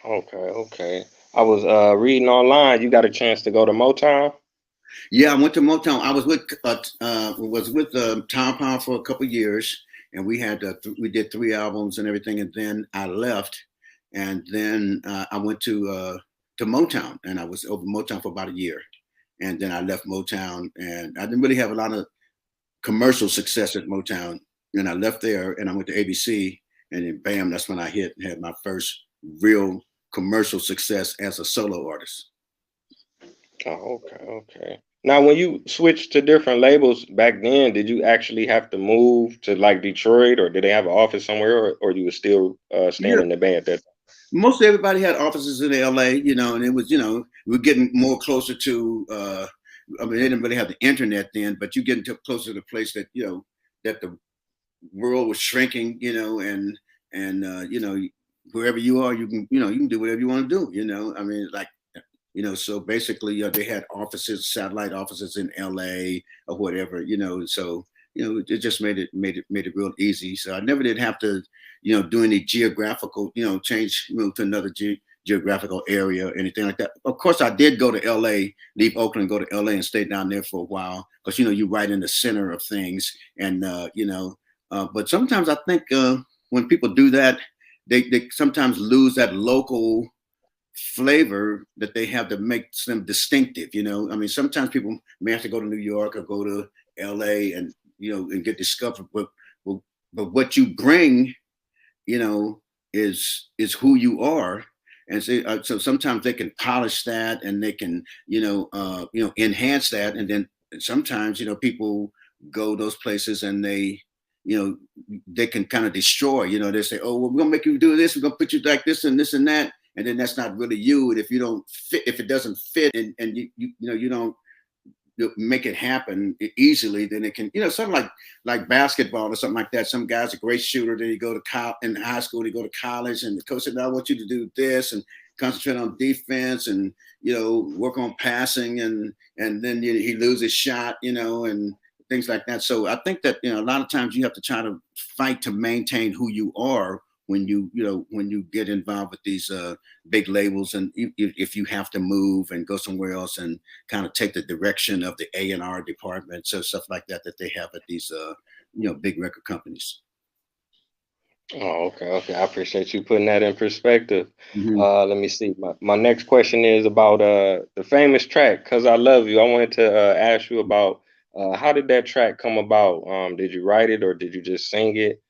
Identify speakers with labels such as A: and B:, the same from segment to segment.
A: Okay, okay. I was reading online. You got a chance to go to Motown?
B: Yeah, I went to Motown. I was with Tom Pound for a couple years, and we did 3 albums and everything, and then I left, and then I went to Motown, and I was over Motown for about a year, and then I left Motown, and I didn't really have a lot of commercial success at Motown, and I left there, and I went to ABC, and then bam, that's when I had my first real commercial success as a solo artist.
A: Oh, okay, okay. Now, when you switched to different labels back then, did you actually have to move to like Detroit, or did they have an office somewhere, or you were still staying
B: Yeah,
A: in the band at that
B: most everybody had offices in LA, and it was, we're getting more closer to, I mean, they didn't really have the internet then, but you getting closer to the place that, that the world was shrinking, and wherever you are, you can do whatever you want to do, I mean, like, so basically, they had offices, satellite offices in LA or whatever, so, it just made it real easy. So I never did have to, do any geographical, change, move to another geographical area or anything like that. Of course, I did go to LA, leave Oakland, go to LA and stay down there for a while because, you're right in the center of things. And, but sometimes I think when people do that, they sometimes lose that local flavor that they have that makes them distinctive. I mean, sometimes people may have to go to New York or go to LA and, and get discovered, but what you bring, you know, is who you are. And so sometimes they can polish that and they can, enhance that. And then sometimes, people go those places and you they can kind of destroy, they say, oh, well, we're gonna make you do this, we're gonna put you like this and that. And then that's not really you. And if you don't fit, if it doesn't fit and you don't make it happen easily, then it can, something like basketball or something like that. Some guy's a great shooter, then you go to in high school, you go to college, and the coach said, "No, I want you to do this and concentrate on defense and work on passing," and then he loses shot, and things like that. So I think that a lot of times you have to try to fight to maintain who you are when when you get involved with these big labels, and if you have to move and go somewhere else and kind of take the direction of the A&R department, so stuff like that that they have at these big record companies.
A: Oh, okay, okay. I appreciate you putting that in perspective.
B: Mm-hmm.
A: Let me see. My next question is about the famous track, "Cause I Love You." I wanted to ask you about how did that track come about? Did you write it or did you just sing it?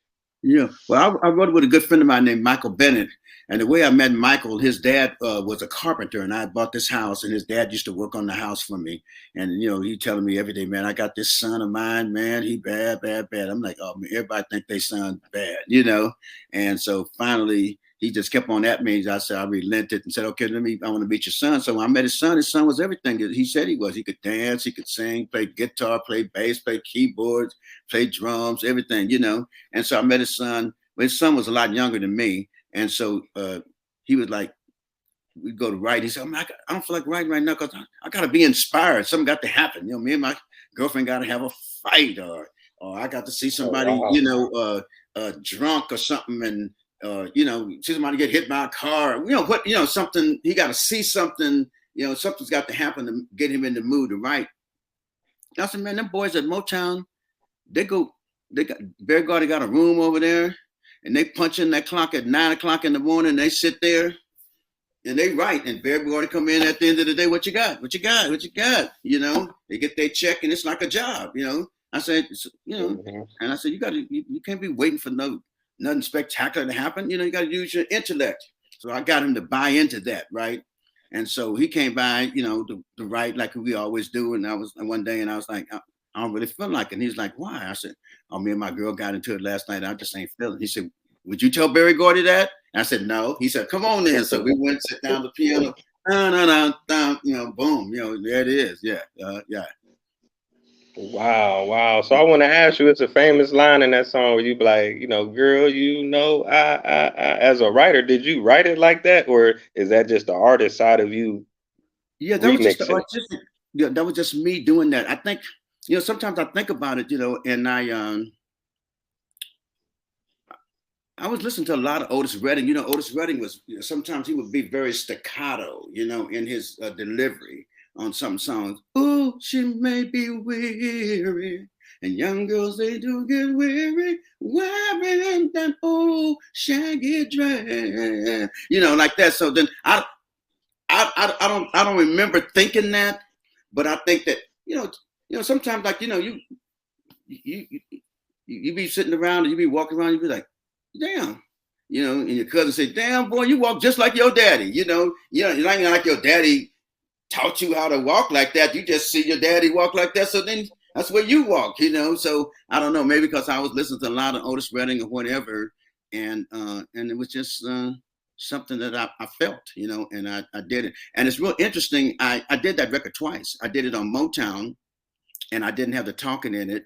B: Yeah, well, I wrote with a good friend of mine named Michael Bennett, and the way I met Michael, his dad was a carpenter, and I bought this house, and his dad used to work on the house for me, and he telling me every day, man, I got this son of mine, man, he bad, bad, bad. I'm like, oh man, everybody think they son bad, and so finally he just kept on at me. I said, I relented and said, okay, I want to meet your son. So when I met his son. His son was everything he said he was. He could dance, he could sing, play guitar, play bass, play keyboards, play drums, everything. And so I met his son. His son was a lot younger than me. And so he was like, we'd go to write. He said, I don't feel like writing right now because I got to be inspired. Something got to happen. Me and my girlfriend got to have a fight, or I got to see
A: Oh
B: somebody,
A: wow.
B: drunk or something, and see somebody get hit by a car. Something. He got to see something. Something's got to happen to get him in the mood to write. I said, man, them boys at Motown, they go, they got Bear Garden got a room over there, and they punch in that clock at 9 o'clock in the morning. And they sit there and they write, and Bear Garden come in at the end of the day. What you got? What you got? What you got? They get their check, and it's like a job. I said,
A: Mhm.
B: and I said, you can't be waiting for nothing spectacular to happen. You got to use your intellect. So I got him to buy into that, right? And so he came by, to write like we always do. And I was one day, and I was like, I don't really feel like it. And he's like, why? I said, oh, me and my girl got into it last night. I just ain't feeling. He said, would you tell Barry Gordy that? And I said, no. He said, come on then. So we went, sit down the piano, boom, there it is. Yeah, yeah.
A: Wow, wow. So I want to ask you, it's a famous line in that song where you be like, girl, as a writer, did you write it like that, or is that just the artist side of you
B: Yeah, that was just the
A: remixing it?
B: artistic. Yeah, that was just me doing that. I think, sometimes I think about it, and I was listening to a lot of Otis Redding. You know, Otis Redding was, you know, sometimes he would be very staccato, you know, in his delivery on some songs. Ooh, she may be weary, and young girls they do get weary wearing that old shaggy dress, you know, like that. So then I don't remember thinking that, but I think that sometimes like you you be sitting around and you be walking around, you be like, damn, you know, and your cousin say, damn boy, you walk just like your daddy, you're not even like your daddy taught you how to walk like that. You just see your daddy walk like that, so then that's where you walk, you know. So I don't know, maybe because I was listening to a lot of Otis Redding or whatever, and it was just something that I felt, you know, and I did it. And it's real interesting. I did that record twice. I did it on Motown, and I didn't have the talking in it,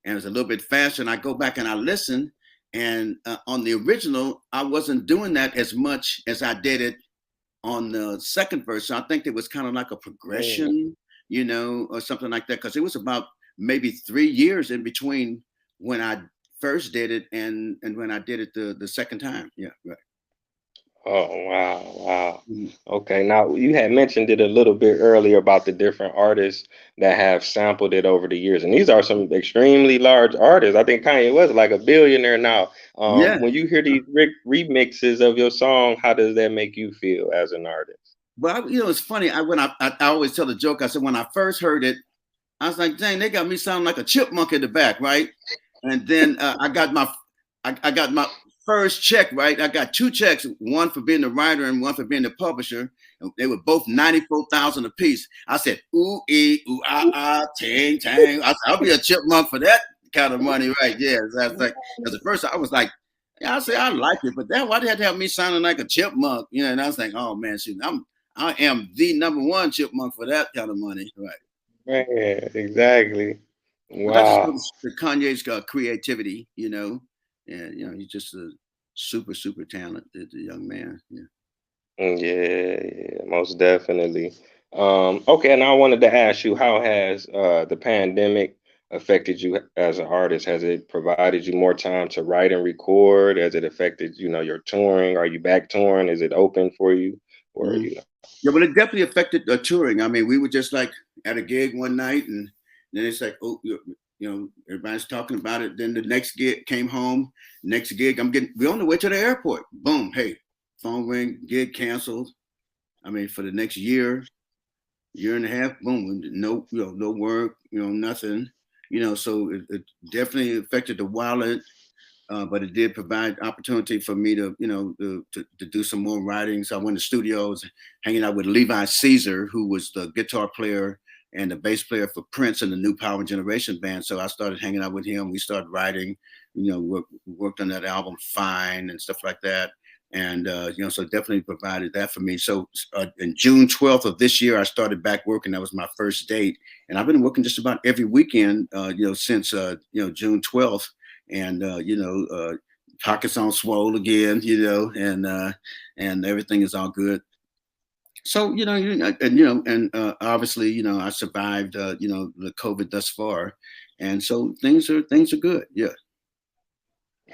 B: and it was a little bit faster. And I go back and I listen, and on the original, I wasn't doing that as much as I did it on the second verse. So I think it was kind of like a
A: Mm.
B: progression, you know, or something like that, because it was about maybe 3 years in between when I first did it and when I did it the second time. Yeah, right.
A: Oh, wow, wow.
B: Mhm.
A: Okay, now you had mentioned it a little bit earlier about the different artists that have sampled it over the years, and these are some extremely large artists. I think Kanye West is like a billionaire now.
B: Yeah.
A: When you hear these remixes of your song, how does that make you feel as an artist?
B: But you know, it's funny. I always tell the joke. I said when I first heard it, I was like, dang, they got me sounding like a chipmunk in the back, right? And then I got my first check, right? I got two checks, one for being the writer and one for being the publisher. And they were both 94,000 apiece. I said, ooh ooh ting tang. I said, I'll be a chipmunk for that kind of money, right? Yeah. So I was like, because at first I was like, yeah, I say I like it, but then why they had to have me sounding like a chipmunk? You know, and I was like, oh man, shoot, I am the number one chipmunk for that kind of money, right?
A: Man, exactly.
B: But that just
A: Wow.
B: shows the Kanye's creativity, you know, and you know he's just a super talented young man. Yeah.
A: Yeah, yeah, most definitely. Okay, and I wanted to ask you, how has the pandemic affected you as an artist? Has it provided you more time to write and record? Has it affected, your touring? Are you back touring? Is it open for you? Or,
B: Mhm. Yeah, but it definitely affected touring. I mean, we were just like at a gig one night, and then it's like, oh, everybody's talking about it. Then the next gig came home. Next gig, we're on the way to the airport. Boom, hey, phone ring, gig canceled. I mean, for the next year and a half, boom, no, no work, nothing, so it definitely affected the wallet, but it did provide opportunity for me to, to do some more writing. So I went to studios, hanging out with Levi Caesar, who was the guitar player and the bass player for Prince and the New Power Generation band. So I started hanging out with him. We started writing, worked on that album Fine and stuff like that. And so definitely provided that for me. So in June 12th of this year, I started back working. That was my first date, and I've been working just about every weekend, since June 12th, and pockets on swole again, and everything is all good. So and obviously, I survived, the COVID thus far, and so things are good. Yeah.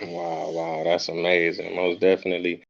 A: wow, wow, that's amazing. Most definitely.